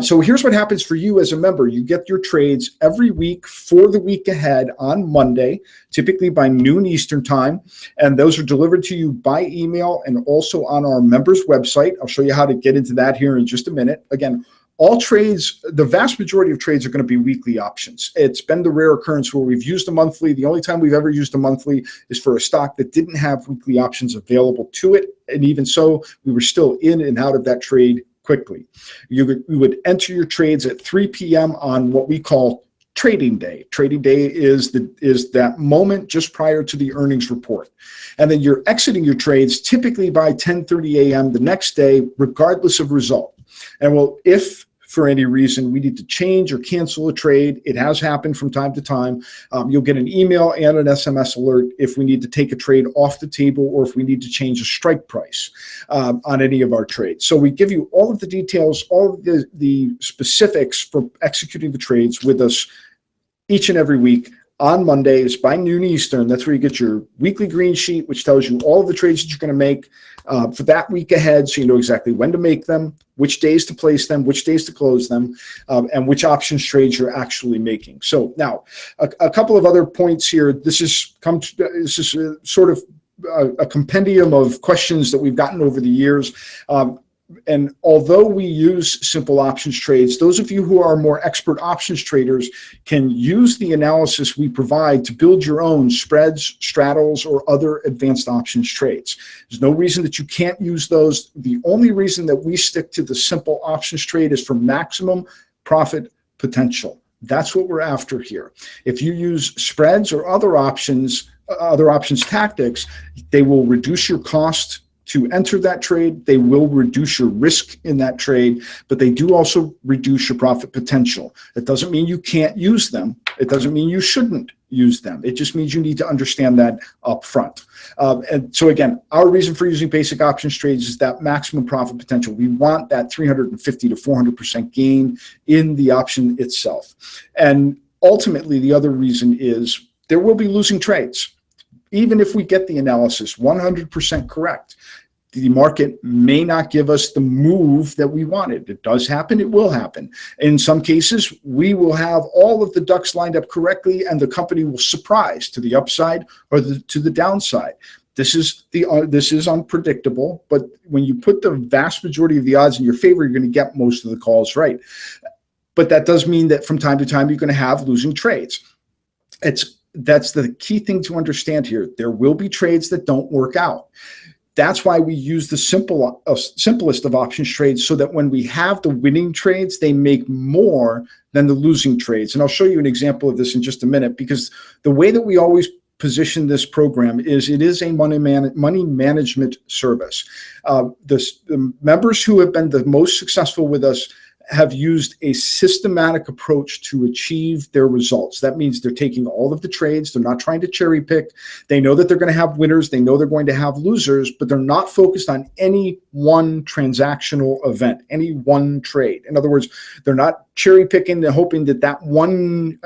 So here's what happens for you as a member. You get your trades every week for the week ahead on Monday, typically by noon noon Eastern time. And those are delivered to you by email and also on our members website. I'll show you how to get into that here in just a minute. Again, all trades, the vast majority of trades are going to be weekly options. It's been the rare occurrence where we've used a monthly. The only time we've ever used a monthly is for a stock that didn't have weekly options available to it. And even so, we were still in and out of that trade quickly. You would enter your trades at 3 p.m. on what we call trading day. Trading day is that moment just prior to the earnings report. And then you're exiting your trades typically by 10:30 a.m. the next day, regardless of result. And well, if for any reason we need to change or cancel a trade, it has happened from time to time, you'll get an email and an SMS alert if we need to take a trade off the table or if we need to change a strike price on any of our trades. So we give you all of the details, all of the specifics for executing the trades with us each and every week on Mondays by noon Eastern. That's where you get your weekly green sheet, which tells you all of the trades that you're going to make for that week ahead, so you know exactly when to make them, which days to place them, which days to close them, and which options trades you're actually making. So now, a couple of other points here. This is sort of a compendium of questions that we've gotten over the years. And although we use simple options trades, those of you who are more expert options traders can use the analysis we provide to build your own spreads, straddles, or other advanced options trades. There's no reason that you can't use those. The only reason that we stick to the simple options trade is for maximum profit potential. That's what we're after here. If you use spreads or other options tactics, they will reduce your cost to enter that trade. They will reduce your risk in that trade, but they do also reduce your profit potential. It doesn't mean you can't use them. It doesn't mean you shouldn't use them. It just means you need to understand that up front. And so again, our reason for using basic options trades is that maximum profit potential. We want that 350 to 400% gain in the option itself. And ultimately, the other reason is there will be losing trades. Even if we get the analysis 100% correct, the market may not give us the move that we wanted. It does happen. It will happen. In some cases, we will have all of the ducks lined up correctly, and the company will surprise to the upside or to the downside. This is unpredictable, but when you put the vast majority of the odds in your favor, you're going to get most of the calls right. But that does mean that from time to time, you're going to have losing trades. That's the key thing to understand here. There will be trades that don't work out. That's why we use the simplest of options trades, so that when we have the winning trades, they make more than the losing trades. And I'll show you an example of this in just a minute, because the way that we always position this program is it is a money management service. The members who have been the most successful with us have used a systematic approach to achieve their results. That means they're taking all of the trades. They're not trying to cherry pick. They know that they're going to have winners. They know they're going to have losers, but they're not focused on any one transactional event, any one trade. In other words, they're not cherry picking and hoping that one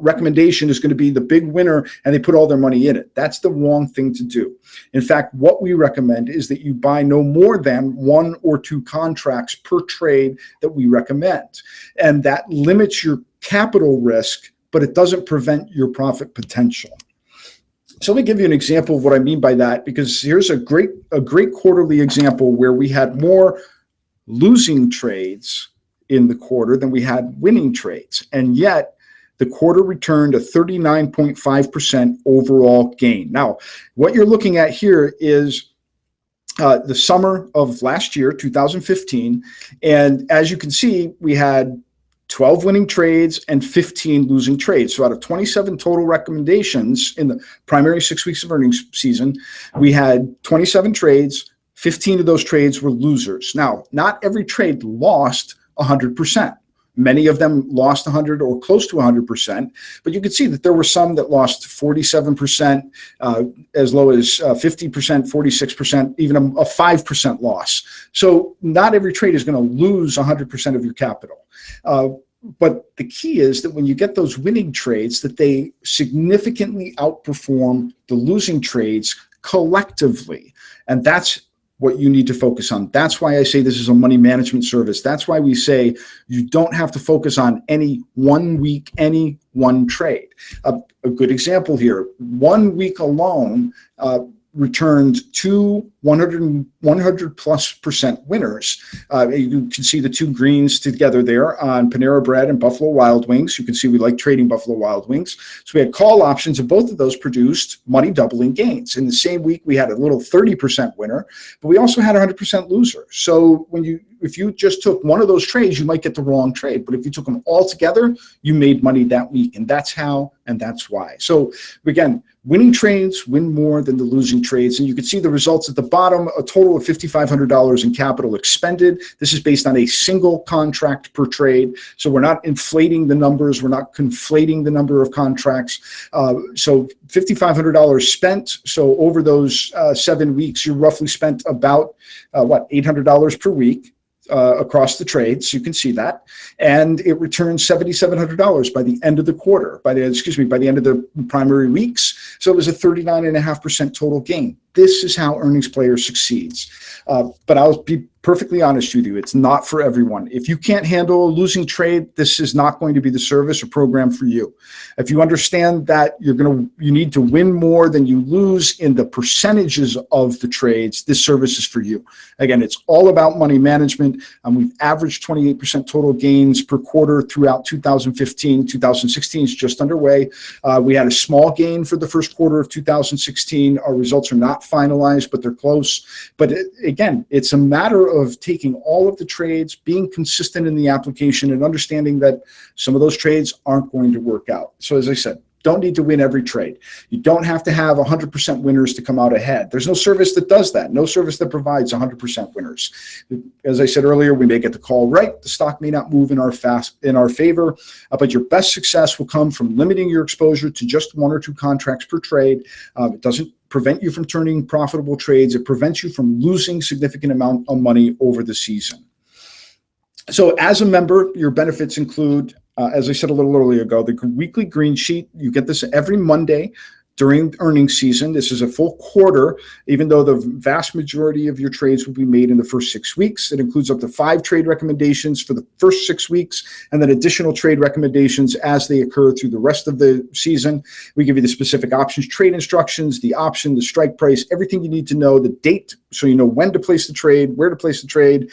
recommendation is going to be the big winner, and they put all their money in it. That's the wrong thing to do. In fact, what we recommend is that you buy no more than 1 or 2 contracts per trade that we recommend. And that limits your capital risk, but it doesn't prevent your profit potential. So let me give you an example of what I mean by that, because here's a great quarterly example where we had more losing trades in the quarter than we had winning trades. And yet, the quarter returned a 39.5% overall gain. Now, what you're looking at here is the summer of last year, 2015. And as you can see, we had 12 winning trades and 15 losing trades. So out of 27 total recommendations in the primary 6 weeks of earnings season, we had 27 trades. 15 of those trades were losers. Now, not every trade lost 100%. Many of them lost 100 or close to 100%, but you could see that there were some that lost 47%, as low as 50%, 46%, even a 5% loss. So not every trade is going to lose 100% of your capital. But the key is that when you get those winning trades, that they significantly outperform the losing trades collectively. And that's what you need to focus on. That's why I say this is a money management service. That's why we say you don't have to focus on any one week, any one trade. A good example here, 1 week alone returned two 100+% winners. You can see the two greens together there on Panera Bread and Buffalo Wild Wings. You can see we like trading Buffalo Wild Wings. So we had call options, and both of those produced money doubling gains. In the same week, we had a little 30% winner, but we also had a 100% loser. So if you just took one of those trades, you might get the wrong trade. But if you took them all together, you made money that week. And that's how, and that's why. So again, winning trades win more than the losing trades. And you can see the results at the bottom, a total of $5,500 in capital expended. This is based on a single contract per trade. So we're not inflating the numbers. We're not conflating the number of contracts. So $5,500 spent. So over those 7 weeks, you roughly spent about, $800 per week. Across the trades, you can see that, and it returned $7,700 by the end of the quarter. By the end of the primary weeks, so it was a 39.5% total gain. This is how Earnings Player succeeds. But I'll be perfectly honest with you, it's not for everyone. If you can't handle a losing trade, this is not going to be the service or program for you. If you understand that you need to win more than you lose in the percentages of the trades, this service is for you. Again, it's all about money management. We've averaged 28% total gains per quarter throughout 2015. 2016 is just underway. We had a small gain for the first quarter of 2016. Our results are not finalized, but they're close. But again, it's a matter of taking all of the trades, being consistent in the application, and understanding that some of those trades aren't going to work out. So as I said, don't need to win every trade. You don't have to have 100% winners to come out ahead. There's no service that does that. No service that provides 100% winners. As I said earlier, we may get the call right. The stock may not move in our favor, but your best success will come from limiting your exposure to just 1 or 2 contracts per trade. It doesn't prevent you from turning profitable trades. It prevents you from losing significant amount of money over the season. So as a member, your benefits include, as I said a little earlier ago, the weekly green sheet. You get this every Monday during earnings season. This is a full quarter, even though the vast majority of your trades will be made in the first 6 weeks. It includes up to 5 trade recommendations for the first 6 weeks, and then additional trade recommendations as they occur through the rest of the season. We give you the specific options, trade instructions, the option, the strike price, everything you need to know, the date, so you know when to place the trade, where to place the trade.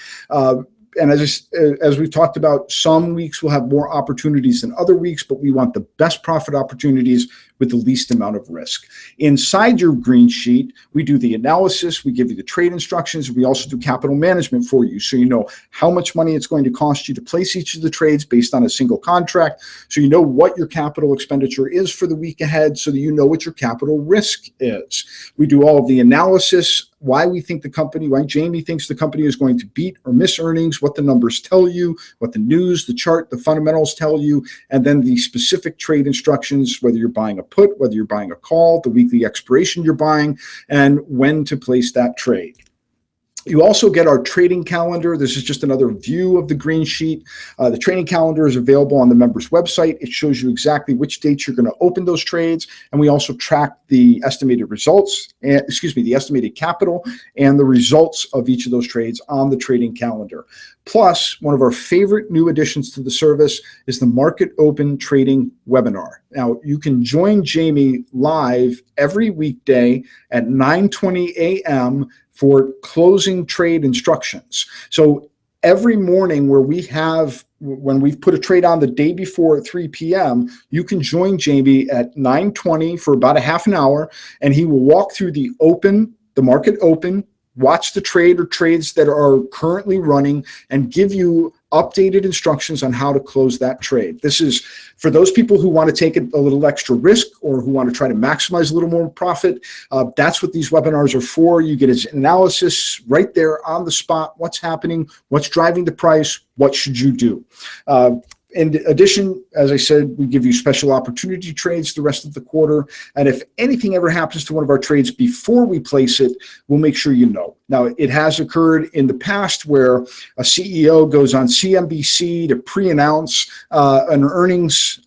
And as we've talked about, some weeks will have more opportunities than other weeks, but we want the best profit opportunities with the least amount of risk. Inside your green sheet, we do the analysis, we give you the trade instructions, we also do capital management for you, so you know how much money it's going to cost you to place each of the trades based on a single contract, so you know what your capital expenditure is for the week ahead, so that you know what your capital risk is. We do all of the analysis, why Jamie thinks the company is going to beat or miss earnings, what the numbers tell you, what the news, the chart, the fundamentals tell you, and then the specific trade instructions, whether you're buying a put, whether you're buying a call, the weekly expiration you're buying, and when to place that trade. You also get our trading calendar. This is just another view of the green sheet. The trading calendar is available on the members' website. It shows you exactly which dates you're going to open those trades. And we also track the estimated results, the estimated capital and the results of each of those trades on the trading calendar. Plus, one of our favorite new additions to the service is the Market Open Trading webinar. Now, you can join Jamie live every weekday at 9:20 a.m. for closing trade instructions. So every morning when we've put a trade on the day before at 3 p.m., you can join Jamie at 9:20 for about a half an hour, and he will walk through the market open, watch the trade or trades that are currently running, and give you updated instructions on how to close that trade. This is for those people who want to take a little extra risk or who want to try to maximize a little more profit. That's what these webinars are for. You get an analysis right there on the spot. What's happening? What's driving the price? What should you do? In addition, as I said, we give you special opportunity trades the rest of the quarter. And if anything ever happens to one of our trades before we place it, we'll make sure you know. Now, it has occurred in the past where a CEO goes on CNBC to pre-announce an earnings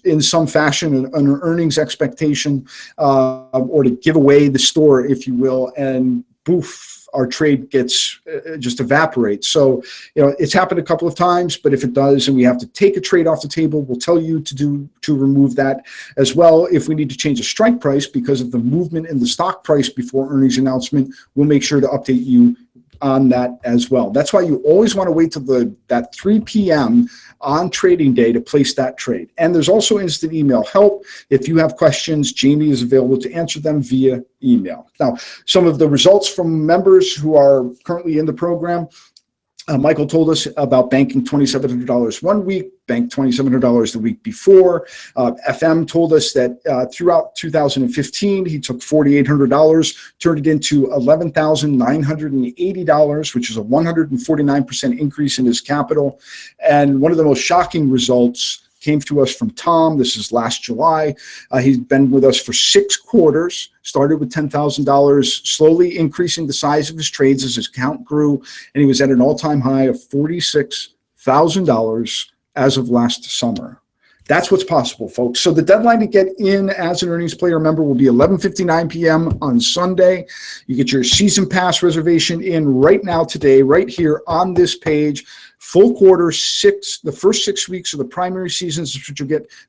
in some fashion, an earnings expectation, or to give away the store, if you will, and poof, our trade gets just evaporates. So, it's happened a couple of times, but if it does and we have to take a trade off the table, we'll tell you to remove that as well. If we need to change a strike price because of the movement in the stock price before earnings announcement, we'll make sure to update you on that as well. That's why you always want to wait till that 3 p.m. on trading day to place that trade. And there's also instant email help. If you have questions, Jamie is available to answer them via email. Now, some of the results from members who are currently in the program. Michael told us about banking $2,700 one week, banked $2,700 the week before. FM told us that throughout 2015, he took $4,800, turned it into $11,980, which is a 149% increase in his capital. And one of the most shocking results came to us from Tom. This is last July. He's been with us for 6 quarters, started with $10,000, slowly increasing the size of his trades as his account grew, and he was at an all-time high of $46,000 as of last summer. That's what's possible, folks. So the deadline to get in as an Earnings Player member will be 11:59 p.m. on Sunday. You get your season pass reservation in right now today, right here on this page. Full quarter, the first 6 weeks of the primary seasons,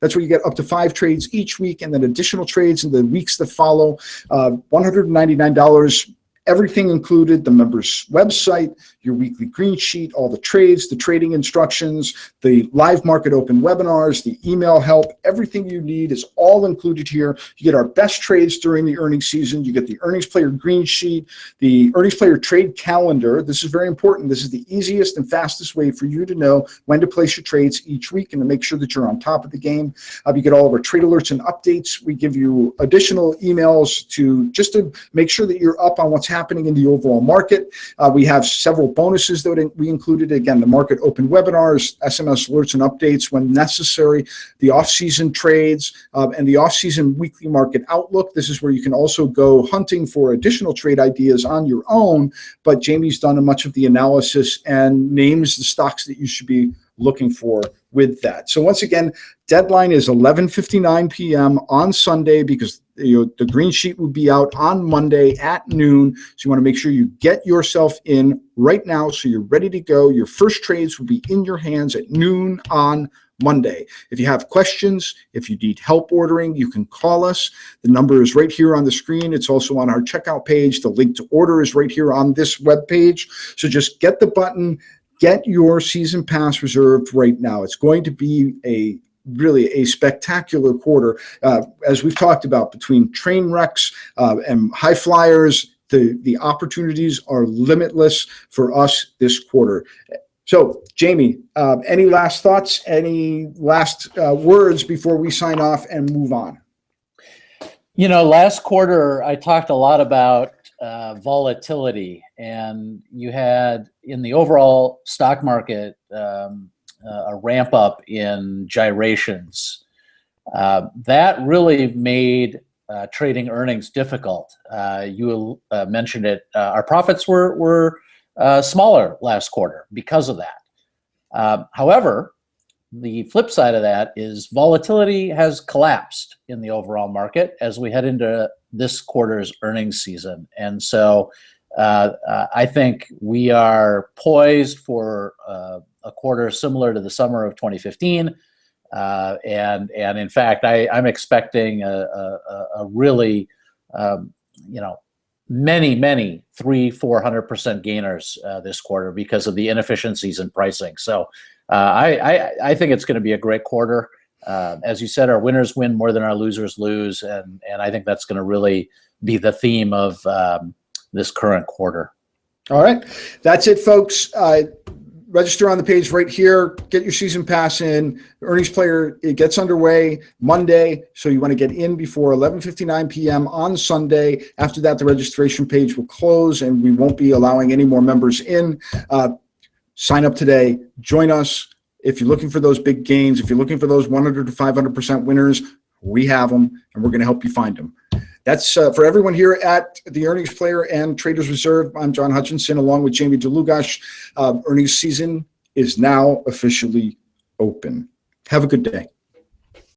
that's where you get up to 5 trades each week, and then additional trades in the weeks that follow. $199, everything included, the members' website, your weekly green sheet, all the trades, the trading instructions, the live market open webinars, the email help, everything you need is all included here. You get our best trades during the earnings season. You get the Earnings Player green sheet, the Earnings Player trade calendar. This is very important. This is the easiest and fastest way for you to know when to place your trades each week and to make sure that you're on top of the game. You get all of our trade alerts and updates. We give you additional emails just to make sure that you're up on what's happening in the overall market. We have several bonuses that we included. Again, the market open webinars, SMS alerts and updates when necessary, the off-season trades, and the off-season weekly market outlook. This is where you can also go hunting for additional trade ideas on your own, but Jamie's done much of the analysis and names the stocks that you should be looking for with that. So once again, deadline is 11:59 p.m. on Sunday because the green sheet will be out on Monday at noon. So you want to make sure you get yourself in right now so you're ready to go. Your first trades will be in your hands at noon on Monday. If you have questions, if you need help ordering, you can call us. The number is right here on the screen. It's also on our checkout page. The link to order is right here on this web page. So just get the button. Get your season pass reserved right now. It's going to be really a spectacular quarter. As we've talked about, between train wrecks and high flyers, the opportunities are limitless for us this quarter. So, Jamie, any last thoughts, any last words before we sign off and move on? Last quarter, I talked a lot about volatility, and you had in the overall stock market a ramp up in gyrations. That really made trading earnings difficult. You mentioned it. Our profits were smaller last quarter because of that. However, the flip side of that is volatility has collapsed in the overall market as we head into this quarter's earnings season. And so I think we are poised for a quarter similar to the summer of 2015. And in fact, I'm expecting a really, many 300-400% gainers this quarter because of the inefficiencies in pricing. So I think it's going to be a great quarter. As you said, our winners win more than our losers lose, and I think that's going to really be the theme of this current quarter. All right, that's it, folks. Register on the page right here. Get your season pass in. Earnings Player, it gets underway Monday, so you want to get in before 11:59 p.m. on Sunday. After that, the registration page will close, and we won't be allowing any more members in. Sign up today. Join us. If you're looking for those big gains, if you're looking for those 100 to 500% winners, we have them, and we're going to help you find them. That's for everyone here at the Earnings Player and Traders Reserve. I'm John Hutchinson, along with Jamie DeLugash. Earnings season is now officially open. Have a good day.